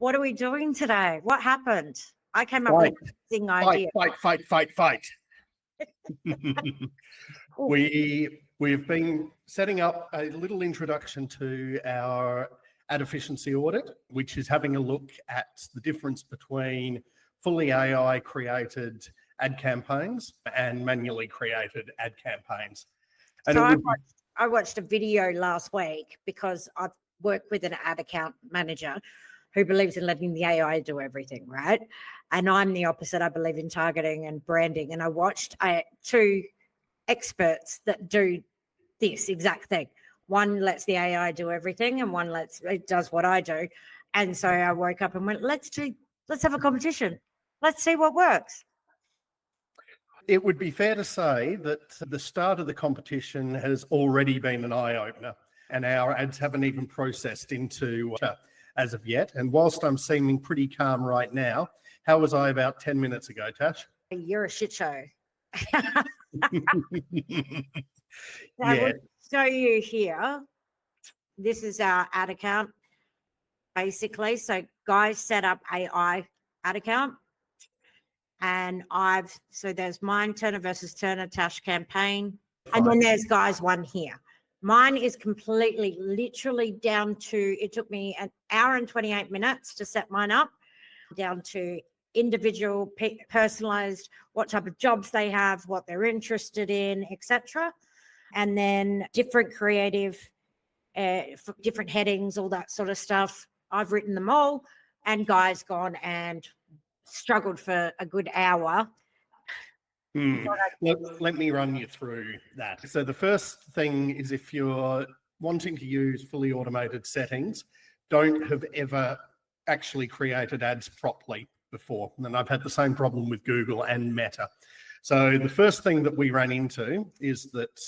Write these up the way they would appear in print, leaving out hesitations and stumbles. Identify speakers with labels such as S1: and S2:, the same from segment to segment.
S1: What are we doing today? What happened? I came up with a thing idea.
S2: Fight. We've been setting up a little introduction to our ad efficiency audit, which is having a look at the difference between fully AI created ad campaigns and manually created ad campaigns. And
S1: so I watched a video last week because I've worked with an ad account manager who believes in letting the AI do everything, right? And I'm the opposite. I believe in targeting and branding. And I watched two experts that do this exact thing. One lets the AI do everything, and one it does what I do. And so I woke up and went, let's have a competition. Let's see what works.
S2: It would be fair to say that the start of the competition has already been an eye-opener, and our ads haven't even processed into as of yet. And whilst I'm seeming pretty calm right now, how was I about 10 minutes ago, Tash?
S1: You're a shit show.
S2: Yeah.
S1: I will show you here. This is our ad account, basically. So guys set up AI ad account. And so there's mine, Turner versus Turner, Tash campaign. And then there's guys one here. Mine is completely, literally down to, it took me an hour and 28 minutes to set mine up, down to individual, personalized, what type of jobs they have, what they're interested in, etc. And then different creative, different headings, all that sort of stuff. I've written them all, and guys gone and struggled for a good hour.
S2: Let me run you through that. So the first thing is, if you're wanting to use fully automated settings, don't have ever actually created ads properly before. And I've had the same problem with Google and Meta. So the first thing that we ran into is that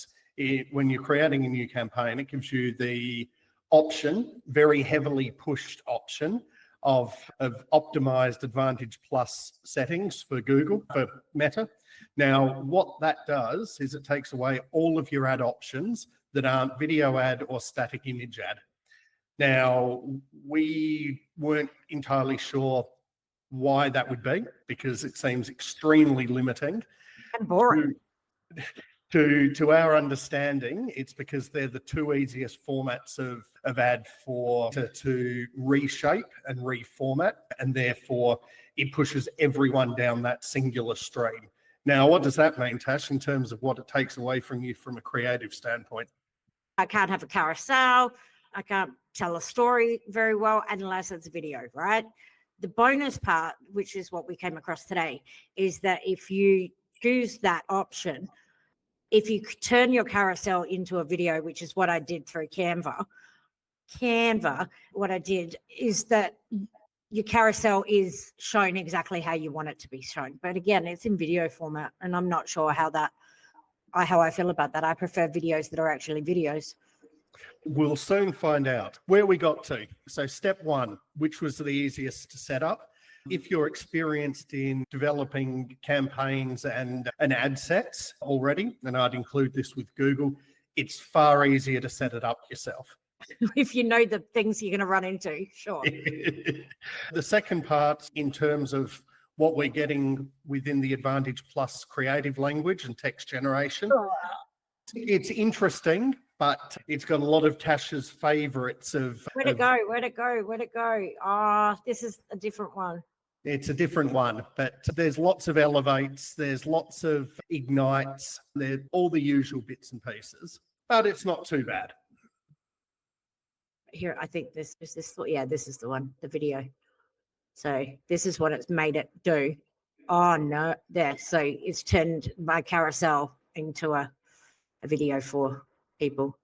S2: when you're creating a new campaign, it gives you the option, very heavily pushed option, of optimized Advantage Plus settings for Google, for Meta. Now, what that does is it takes away all of your ad options that aren't video ad or static image ad. Now, we weren't entirely sure why that would be, because it seems extremely limiting.
S1: And boring.
S2: To our understanding, it's because they're the two easiest formats of ad to reshape and reformat, and therefore it pushes everyone down that singular stream. Now, what does that mean, Tash, in terms of what it takes away from you from a creative standpoint?
S1: I can't have a carousel. I can't tell a story very well unless it's video, right? The bonus part, which is what we came across today, is that if you choose that option, if you turn your carousel into a video, which is what I did through Canva, what I did is that your carousel is shown exactly how you want it to be shown. But again, it's in video format, and I'm not sure how I feel about that. I prefer videos that are actually videos.
S2: We'll soon find out where we got to. So step one, which was the easiest to set up. If you're experienced in developing campaigns and ad sets already, and I'd include this with Google, it's far easier to set it up yourself.
S1: If you know the things you're going to run into, sure.
S2: The second part, in terms of what we're getting within the Advantage Plus creative language and text generation, it's interesting, but it's got a lot of Tash's favorites of... Where'd it
S1: go? This is a different one.
S2: It's a different one, but there's lots of elevates, there's lots of ignites, there's all the usual bits and pieces, but it's not too bad.
S1: Here, I think this is the one, the video. So this is what it's made it do. Oh no, there. So it's turned my carousel into a video for people.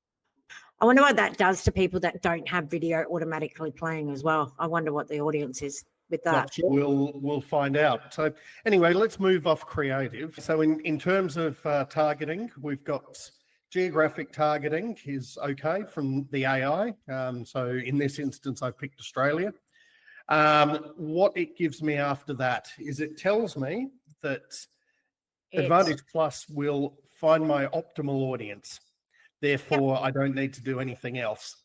S1: I wonder what that does to people that don't have video automatically playing as well. I wonder what the audience is with that.
S2: We'll find out. So anyway, let's move off creative. So in terms of targeting, we've got geographic targeting is okay from the AI. So in this instance, I've picked Australia. What it gives me after that is it tells me that Advantage Plus will find my optimal audience. Therefore, I don't need to do anything else.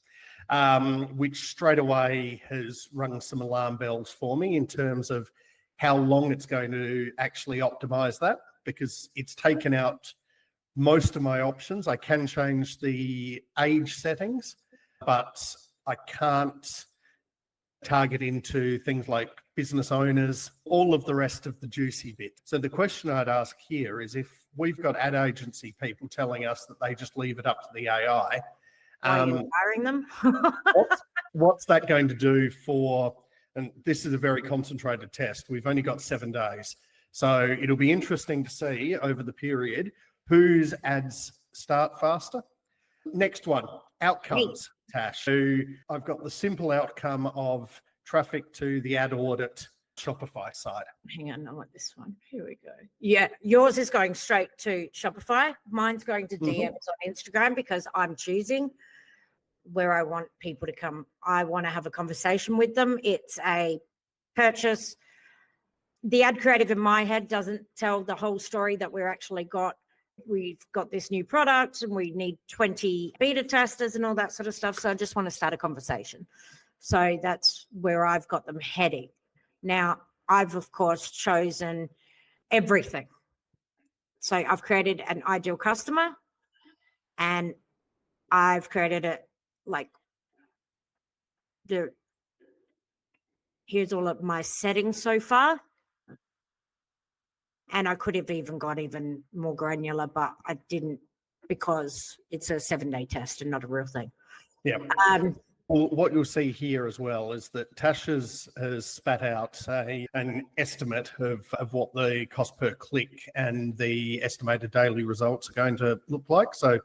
S2: which straight away has rung some alarm bells for me in terms of how long it's going to actually optimize that, because it's taken out most of my options. I can change the age settings, but I can't target into things like business owners, all of the rest of the juicy bit. So the question I'd ask here is, if we've got ad agency people telling us that they just leave it up to the AI,
S1: Are you hiring them?
S2: what's that going to do for, and this is a very concentrated test, we've only got 7 days. So it'll be interesting to see over the period whose ads start faster. Next one, outcomes, Tash. So I've got the simple outcome of traffic to the ad audit Shopify site.
S1: Hang on, I want this one. Here we go. Yeah, yours is going straight to Shopify. Mine's going to DMs on Instagram, because I'm choosing where I want people to come. I want to have a conversation with them. It's a purchase. The ad creative in my head doesn't tell the whole story that we've got this new product and we need 20 beta testers and all that sort of stuff. So I just want to start a conversation. So that's where I've got them heading. Now, I've, of course, chosen everything. So I've created an ideal customer, and I've created it like here's all of my settings so far. And I could have even got even more granular, but I didn't, because it's a 7-day test and not a real thing.
S2: Yeah. Well, what you'll see here as well is that Tash has spat out an estimate of what the cost per click and the estimated daily results are going to look like. So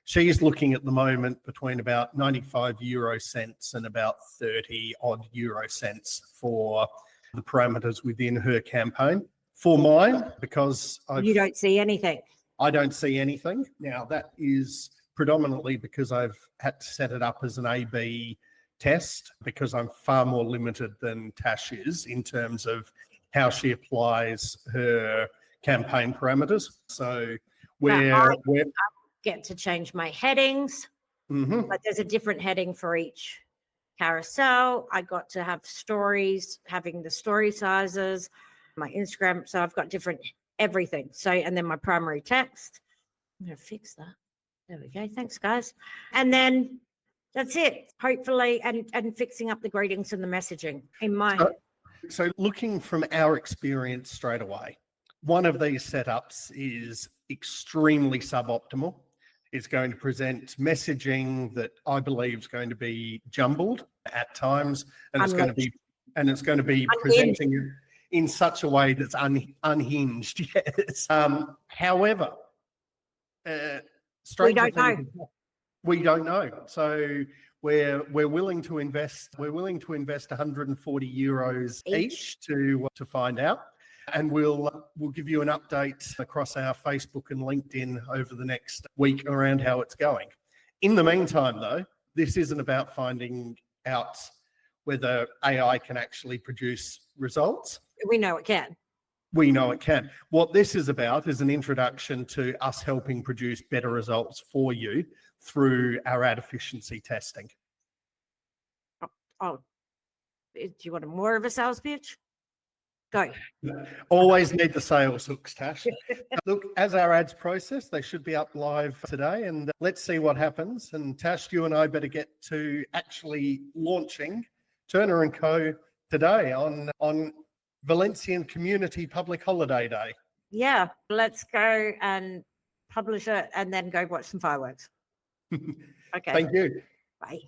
S2: she's looking at the moment between about 95 euro cents and about 30 odd euro cents for the parameters within her campaign. For mine, because
S1: you don't see anything.
S2: I don't see anything. Now, that is predominantly because I've had to set it up as an A/B test, because I'm far more limited than Tash is in terms of how she applies her campaign parameters. So
S1: I get to change my headings, but there's a different heading for each carousel. I got to have stories, having the story sizes, my Instagram. So I've got different everything. So, and then my primary text. I'm going to fix that. There we go. Thanks, guys. And then that's it, hopefully, and fixing up the greetings and the messaging in my head.
S2: So looking from our experience straight away, one of these setups is extremely suboptimal. It's going to present messaging that I believe is going to be jumbled at times, and it's going to be presenting in such a way that's unhinged. Yes. However, we don't know. So we're willing to invest. We're willing to invest 140 euros each to find out, and we'll give you an update across our Facebook and LinkedIn over the next week around how it's going. In the meantime, though, this isn't about finding out whether AI can actually produce results.
S1: We know it can.
S2: We know it can. What this is about is an introduction to us helping produce better results for you through our ad efficiency testing.
S1: Oh, do you want more of a sales pitch? Go.
S2: Always need the sales hooks, Tash. Look, as our ads process, they should be up live today, and let's see what happens. And Tash, you and I better get to actually launching Turner & Co. today on Valencian Community Public Holiday Day.
S1: Yeah, let's go and publish it and then go watch some fireworks. Okay.
S2: Thank you.
S1: Bye.